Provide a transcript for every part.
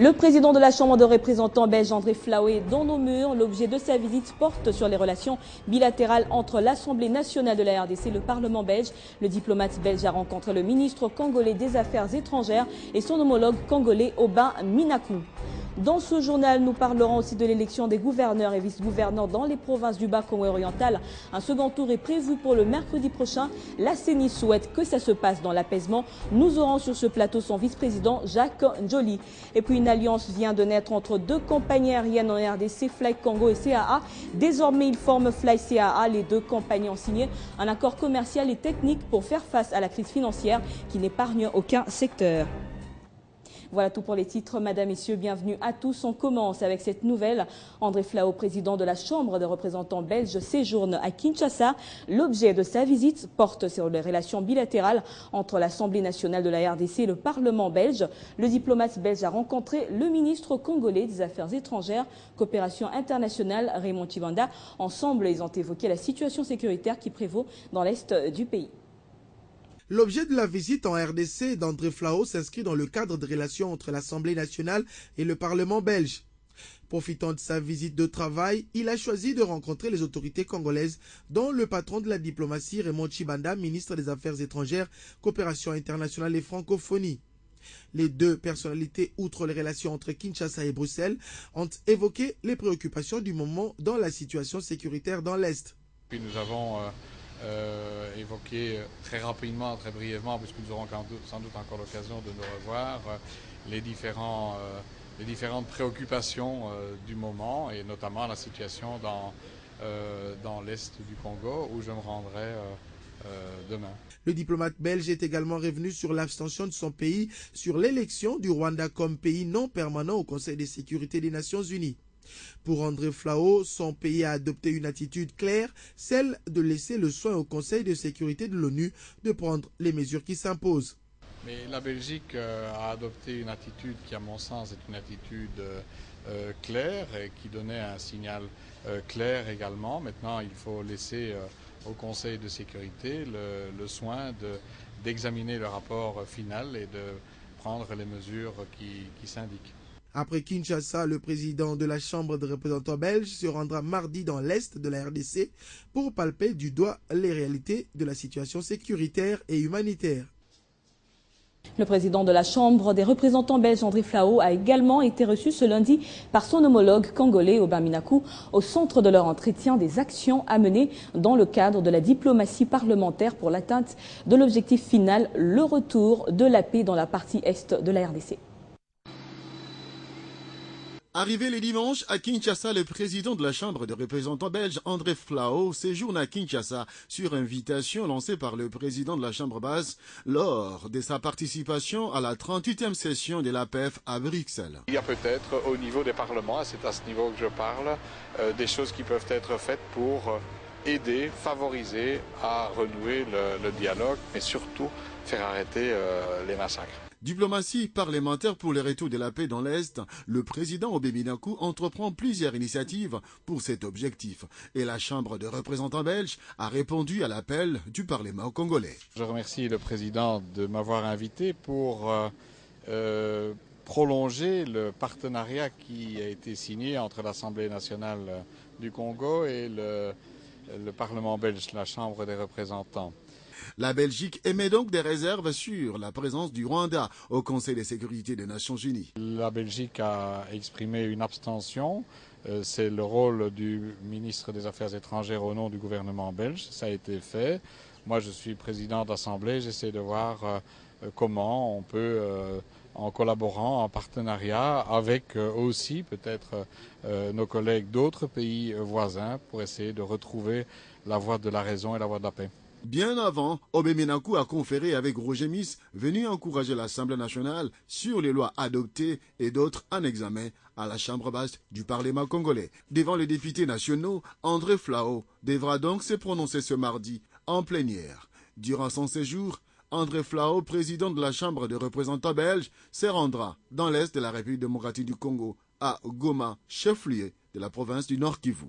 Le président de la Chambre de représentants belge, André Flau, est dans nos murs. L'objet de sa visite porte sur les relations bilatérales entre l'Assemblée nationale de la RDC et le Parlement belge. Le diplomate belge a rencontré le ministre congolais des Affaires étrangères et son homologue congolais Aubin Minakou. Dans ce journal, nous parlerons aussi de l'élection des gouverneurs et vice-gouverneurs dans les provinces du Bas-Congo oriental. Un second tour est prévu pour le mercredi prochain. La CENI souhaite que ça se passe dans l'apaisement. Nous aurons sur ce plateau son vice-président Jacques Njoli. Et puis une alliance vient de naître entre deux compagnies aériennes en RDC, Fly Congo et CAA. Désormais, ils forment Fly CAA. Les deux compagnies ont signé un accord commercial et technique pour faire face à la crise financière qui n'épargne aucun secteur. Voilà tout pour les titres. Madame, Messieurs, bienvenue à tous. On commence avec cette nouvelle. André Flau, président de la Chambre des représentants belges, séjourne à Kinshasa. L'objet de sa visite porte sur les relations bilatérales entre l'Assemblée nationale de la RDC et le Parlement belge. Le diplomate belge a rencontré le ministre congolais des Affaires étrangères, coopération internationale, Raymond Tshibanda. Ensemble, ils ont évoqué la situation sécuritaire qui prévaut dans l'est du pays. L'objet de la visite en RDC d'André Flau s'inscrit dans le cadre de relations entre l'Assemblée nationale et le Parlement belge. Profitant de sa visite de travail, il a choisi de rencontrer les autorités congolaises, dont le patron de la diplomatie Raymond Tshibanda, ministre des Affaires étrangères, coopération internationale et francophonie. Les deux personnalités, outre les relations entre Kinshasa et Bruxelles, ont évoqué les préoccupations du moment dans la situation sécuritaire dans l'Est. Puis nous avons évoqué très rapidement, très brièvement, puisque nous aurons sans doute encore l'occasion de nous revoir, les différentes préoccupations du moment, et notamment la situation dans l'Est du Congo, où je me rendrai demain. Le diplomate belge est également revenu sur l'abstention de son pays sur l'élection du Rwanda comme pays non permanent au Conseil de sécurité des Nations Unies. Pour André Flau, son pays a adopté une attitude claire, celle de laisser le soin au Conseil de sécurité de l'ONU de prendre les mesures qui s'imposent. Mais la Belgique a adopté une attitude qui, à mon sens, est une attitude claire et qui donnait un signal clair également. Maintenant, il faut laisser au Conseil de sécurité le soin d'examiner le rapport final et de prendre les mesures qui s'indiquent. Après Kinshasa, le président de la Chambre des représentants belges se rendra mardi dans l'Est de la RDC pour palper du doigt les réalités de la situation sécuritaire et humanitaire. Le président de la Chambre des représentants belges, André Flau, a également été reçu ce lundi par son homologue congolais, Aubin Minakou, au centre de leur entretien des actions à mener dans le cadre de la diplomatie parlementaire pour l'atteinte de l'objectif final, le retour de la paix dans la partie est de la RDC. Arrivé le dimanche à Kinshasa, le président de la Chambre des représentants belge, André Flau, séjourne à Kinshasa sur invitation lancée par le président de la Chambre basse lors de sa participation à la 38e session de l'APF à Bruxelles. Il y a peut-être au niveau des parlements, et c'est à ce niveau que je parle, des choses qui peuvent être faites pour aider, favoriser à renouer le dialogue, mais surtout faire arrêter les massacres. Diplomatie parlementaire pour le retour de la paix dans l'Est, le président Aubin Minakou entreprend plusieurs initiatives pour cet objectif et la Chambre de représentants belge a répondu à l'appel du Parlement congolais. Je remercie le président de m'avoir invité pour prolonger le partenariat qui a été signé entre l'Assemblée nationale du Congo et le Parlement belge, la Chambre des représentants. La Belgique émet donc des réserves sur la présence du Rwanda au Conseil de sécurité des Nations Unies. La Belgique a exprimé une abstention. C'est le rôle du ministre des Affaires étrangères au nom du gouvernement belge. Ça a été fait. Moi, je suis président d'Assemblée. J'essaie de voir comment on peut, en collaborant, en partenariat avec aussi peut-être nos collègues d'autres pays voisins pour essayer de retrouver la voie de la raison et la voie de la paix. Bien avant, Aubin Minakou a conféré avec Roger Miss, venu encourager l'Assemblée nationale sur les lois adoptées et d'autres en examen à la Chambre basse du Parlement congolais. Devant les députés nationaux, André Flau devra donc se prononcer ce mardi en plénière. Durant son séjour, André Flau, président de la Chambre des représentants belges, se rendra dans l'Est de la République démocratique du Congo, à Goma, chef-lieu de la province du Nord Kivu.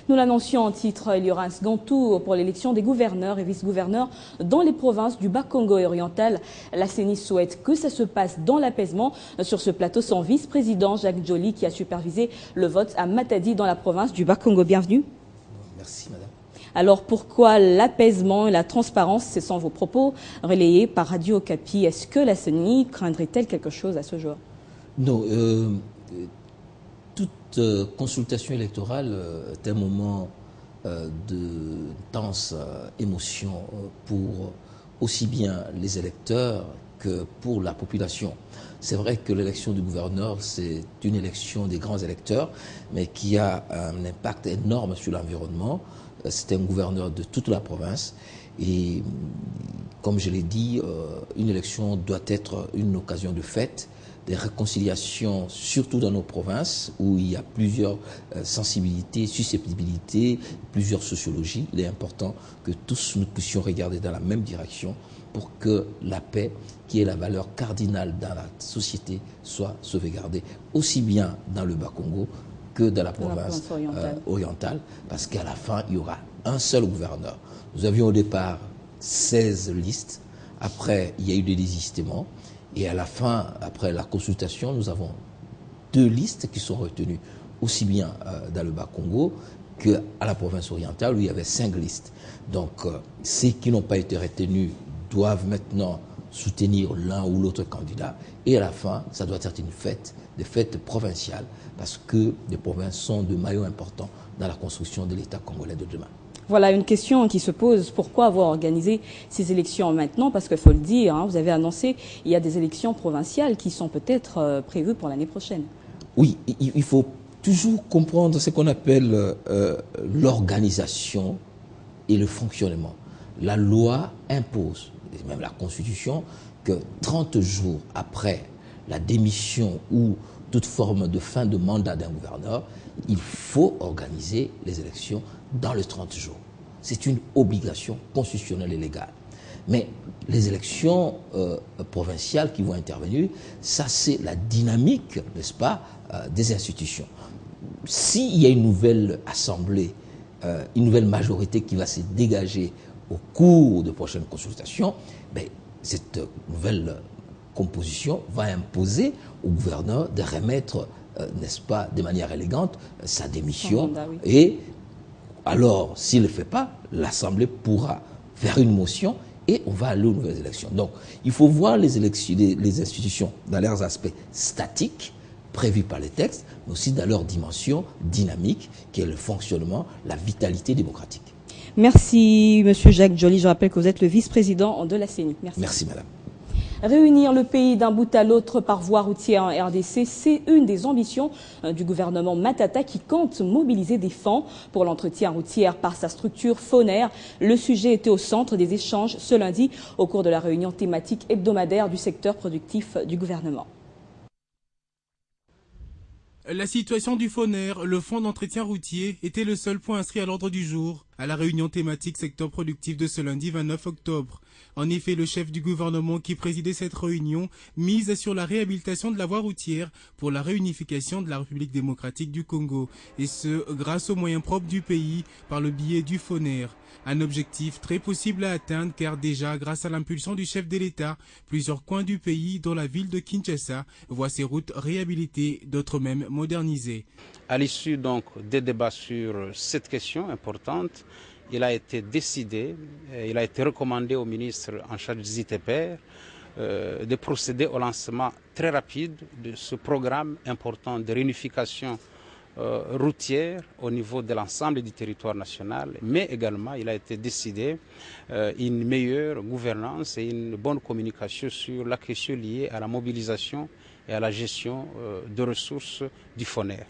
Nous l'annoncions en titre, il y aura un second tour pour l'élection des gouverneurs et vice-gouverneurs dans les provinces du Bas-Congo oriental. La CENI souhaite que ça se passe dans l'apaisement. Sur ce plateau, son vice-président Jacques Joly qui a supervisé le vote à Matadi dans la province du Bas-Congo. Bienvenue. Merci madame. Alors pourquoi l'apaisement et la transparence? Ce sont vos propos relayés par Radio Okapi. Est-ce que la CENI craindrait-elle quelque chose à ce jour? Non, toute consultation électorale est un moment d'intense émotion pour aussi bien les électeurs que pour la population. C'est vrai que l'élection du gouverneur, c'est une élection des grands électeurs, mais qui a un impact énorme sur l'environnement. C'est un gouverneur de toute la province. Et comme je l'ai dit, une élection doit être une occasion de fête, des réconciliations, surtout dans nos provinces, où il y a plusieurs sensibilités, susceptibilités, plusieurs sociologies. Il est important que tous nous puissions regarder dans la même direction pour que la paix, qui est la valeur cardinale dans la société, soit sauvegardée, aussi bien dans le Bas-Congo que dans la province orientale, parce qu'à la fin, il y aura un seul gouverneur. Nous avions au départ 16 listes, après il y a eu des désistements, et à la fin, après la consultation, nous avons 2 listes qui sont retenues, aussi bien dans le Bas-Congo qu'à la province orientale, où il y avait 5 listes. Donc, ceux qui n'ont pas été retenus doivent maintenant soutenir l'un ou l'autre candidat, et à la fin, ça doit être une fête, des fêtes provinciales, parce que les provinces sont de maillons importants dans la construction de l'État congolais de demain. Voilà une question qui se pose. Pourquoi avoir organisé ces élections maintenant? Parce qu'il faut le dire, hein, vous avez annoncé il y a des élections provinciales qui sont peut-être prévues pour l'année prochaine. Oui, il faut toujours comprendre ce qu'on appelle l'organisation et le fonctionnement. La loi impose, et même la Constitution, que 30 jours après la démission ou toute forme de fin de mandat d'un gouverneur, il faut organiser les élections dans les 30 jours. C'est une obligation constitutionnelle et légale. Mais les élections provinciales qui vont intervenir, ça c'est la dynamique, n'est-ce pas, des institutions. S'il y a une nouvelle assemblée, une nouvelle majorité qui va se dégager au cours de prochaines consultations, ben, cette nouvelle composition va imposer au gouverneur de remettre, n'est-ce pas, de manière élégante, sa démission. Mandat, oui. Et alors, s'il ne le fait pas, l'Assemblée pourra faire une motion et on va aller aux nouvelles élections. Donc, il faut voir les institutions dans leurs aspects statiques, prévus par les textes, mais aussi dans leur dimension dynamique, qui est le fonctionnement, la vitalité démocratique. Merci, Monsieur Jacques Joly. Je rappelle que vous êtes le vice-président de la CENI. Merci. Merci, madame. Réunir le pays d'un bout à l'autre par voie routière en RDC, c'est une des ambitions du gouvernement Matata qui compte mobiliser des fonds pour l'entretien routier par sa structure Foner. Le sujet était au centre des échanges ce lundi au cours de la réunion thématique hebdomadaire du secteur productif du gouvernement. La situation du Foner, le fonds d'entretien routier, était le seul point inscrit à l'ordre du jour à la réunion thématique secteur productif de ce lundi 29 octobre. En effet, le chef du gouvernement qui présidait cette réunion mise sur la réhabilitation de la voie routière pour la réunification de la République démocratique du Congo, et ce, grâce aux moyens propres du pays par le biais du Foner. Un objectif très possible à atteindre car déjà, grâce à l'impulsion du chef de l'État, plusieurs coins du pays, dont la ville de Kinshasa, voient ses routes réhabilitées, d'autres même modernisées. À l'issue donc des débats sur cette question importante, il a été décidé, il a été recommandé au ministre en charge des ITPR de procéder au lancement très rapide de ce programme important de réunification routière au niveau de l'ensemble du territoire national, mais également il a été décidé une meilleure gouvernance et une bonne communication sur la question liée à la mobilisation et à la gestion de ressources du Foner.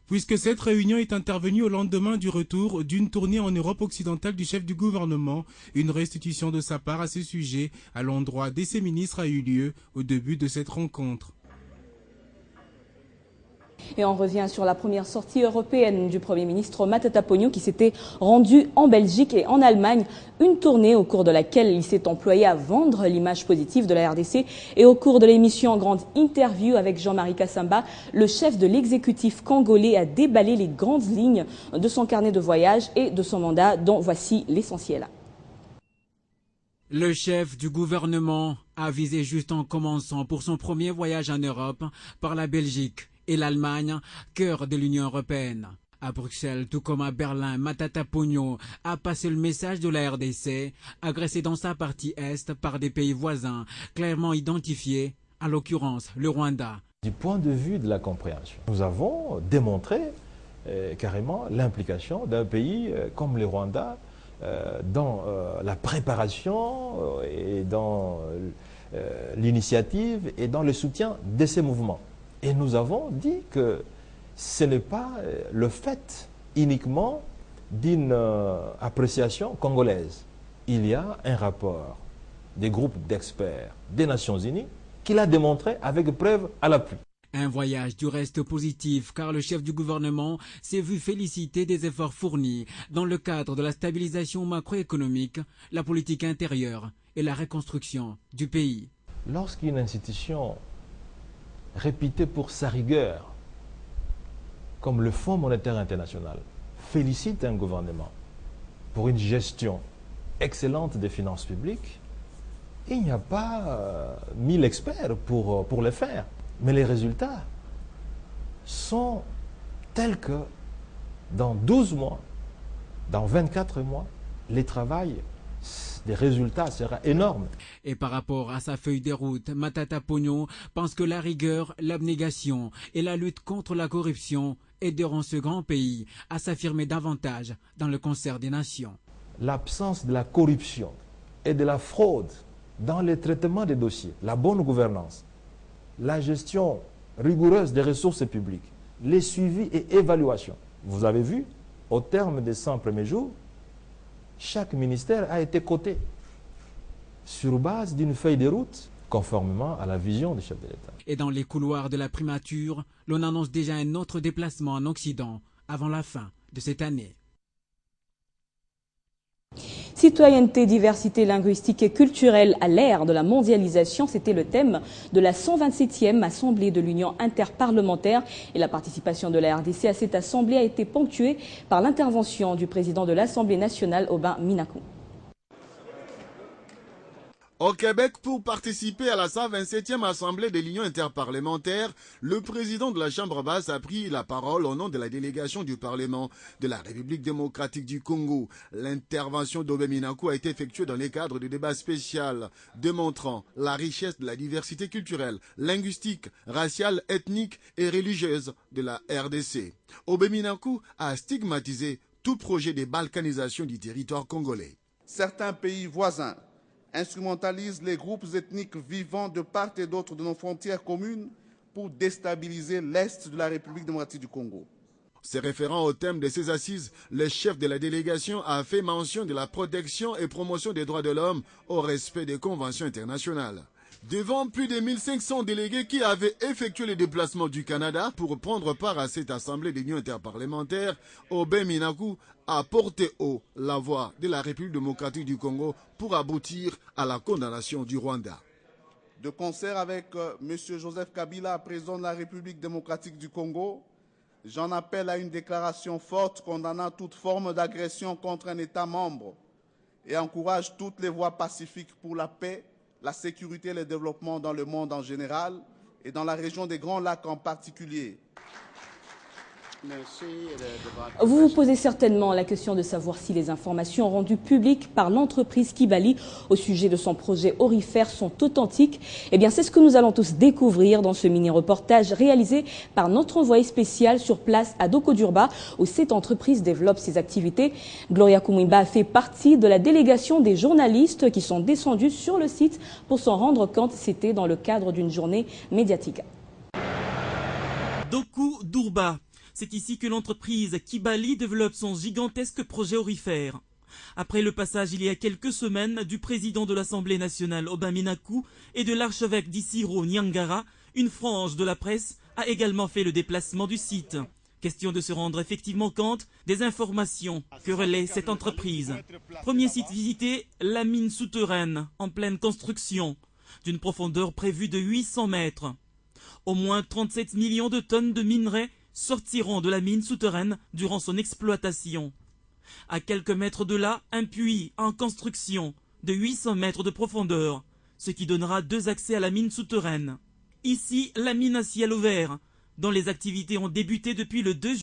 Puisque cette réunion est intervenue au lendemain du retour d'une tournée en Europe occidentale du chef du gouvernement, une restitution de sa part à ce sujet à l'endroit de ses ministres a eu lieu au début de cette rencontre. Et on revient sur la première sortie européenne du Premier ministre Matata Ponyo qui s'était rendu en Belgique et en Allemagne. Une tournée au cours de laquelle il s'est employé à vendre l'image positive de la RDC. Et au cours de l'émission en grande interview avec Jean-Marie Kassamba, le chef de l'exécutif congolais a déballé les grandes lignes de son carnet de voyage et de son mandat, dont voici l'essentiel. Le chef du gouvernement a visé juste en commençant pour son premier voyage en Europe par la Belgique et l'Allemagne, cœur de l'Union européenne. À Bruxelles, tout comme à Berlin, Matata Ponyo a passé le message de la RDC, agressée dans sa partie Est par des pays voisins, clairement identifiés, en l'occurrence le Rwanda. Du point de vue de la compréhension, nous avons démontré carrément l'implication d'un pays comme le Rwanda dans la préparation et dans l'initiative et dans le soutien de ces mouvements. Et nous avons dit que ce n'est pas le fait uniquement d'une appréciation congolaise. Il y a un rapport des groupes d'experts des Nations Unies qui l'a démontré avec preuve à l'appui. Un voyage du reste positif car le chef du gouvernement s'est vu féliciter des efforts fournis dans le cadre de la stabilisation macroéconomique, la politique intérieure et la reconstruction du pays. Lorsqu'une institution réputée pour sa rigueur, comme le Fonds monétaire international, félicite un gouvernement pour une gestion excellente des finances publiques, il n'y a pas 1000 experts pour le faire. Mais les résultats sont tels que dans 12 mois, dans 24 mois, les travail des résultats sera énorme. Et par rapport à sa feuille de route, Matata Ponyo pense que la rigueur, l'abnégation et la lutte contre la corruption aideront ce grand pays à s'affirmer davantage dans le concert des nations. L'absence de la corruption et de la fraude dans le traitement des dossiers, la bonne gouvernance, la gestion rigoureuse des ressources publiques, les suivis et évaluations. Vous avez vu, au terme des 100 premiers jours, chaque ministère a été coté sur base d'une feuille de route conformément à la vision du chef de l'État. Et dans les couloirs de la primature, l'on annonce déjà un autre déplacement en Occident avant la fin de cette année. Citoyenneté, diversité linguistique et culturelle à l'ère de la mondialisation, c'était le thème de la 127e Assemblée de l'Union interparlementaire. Et la participation de la RDC à cette assemblée a été ponctuée par l'intervention du président de l'Assemblée nationale, Aubin Minakou. Au Québec, pour participer à la 127e Assemblée de l'Union interparlementaire, le président de la Chambre basse a pris la parole au nom de la délégation du Parlement de la République démocratique du Congo. L'intervention d'Aubin Minakou a été effectuée dans le cadre du débat spécial démontrant la richesse de la diversité culturelle, linguistique, raciale, ethnique et religieuse de la RDC. Aubin Minakou a stigmatisé tout projet de balkanisation du territoire congolais. Certains pays voisins instrumentalisent les groupes ethniques vivant de part et d'autre de nos frontières communes pour déstabiliser l'Est de la République démocratique du Congo. Se référant au thème de ces assises, le chef de la délégation a fait mention de la protection et promotion des droits de l'homme au respect des conventions internationales. Devant plus de 1500 délégués qui avaient effectué le déplacement du Canada pour prendre part à cette assemblée de l'Union interparlementaire, Aubin Minakou a porté haut la voix de la République démocratique du Congo pour aboutir à la condamnation du Rwanda. De concert avec M. Joseph Kabila, président de la République démocratique du Congo, j'en appelle à une déclaration forte condamnant toute forme d'agression contre un État membre et encourage toutes les voies pacifiques pour la paix, la sécurité et le développement dans le monde en général et dans la région des Grands Lacs en particulier. Vous vous posez certainement la question de savoir si les informations rendues publiques par l'entreprise Kibali au sujet de son projet aurifère sont authentiques. Eh bien, c'est ce que nous allons tous découvrir dans ce mini-reportage réalisé par notre envoyé spécial sur place à Doko-Durba, où cette entreprise développe ses activités. Gloria Kumwimba a fait partie de la délégation des journalistes qui sont descendus sur le site pour s'en rendre compte. C'était dans le cadre d'une journée médiatique. Doko-Durba. C'est ici que l'entreprise Kibali développe son gigantesque projet aurifère. Après le passage il y a quelques semaines du président de l'Assemblée nationale Aubin Minakou et de l'archevêque d'Isiro Nyangara, une frange de la presse a également fait le déplacement du site. Question de se rendre effectivement compte des informations que relaie cette entreprise. Premier site visité, la mine souterraine en pleine construction, d'une profondeur prévue de 800 mètres. Au moins 37 millions de tonnes de minerais sortiront de la mine souterraine durant son exploitation. À quelques mètres de là, un puits en construction de 800 mètres de profondeur, ce qui donnera 2 accès à la mine souterraine. Ici, la mine à ciel ouvert, dont les activités ont débuté depuis le 2 juillet.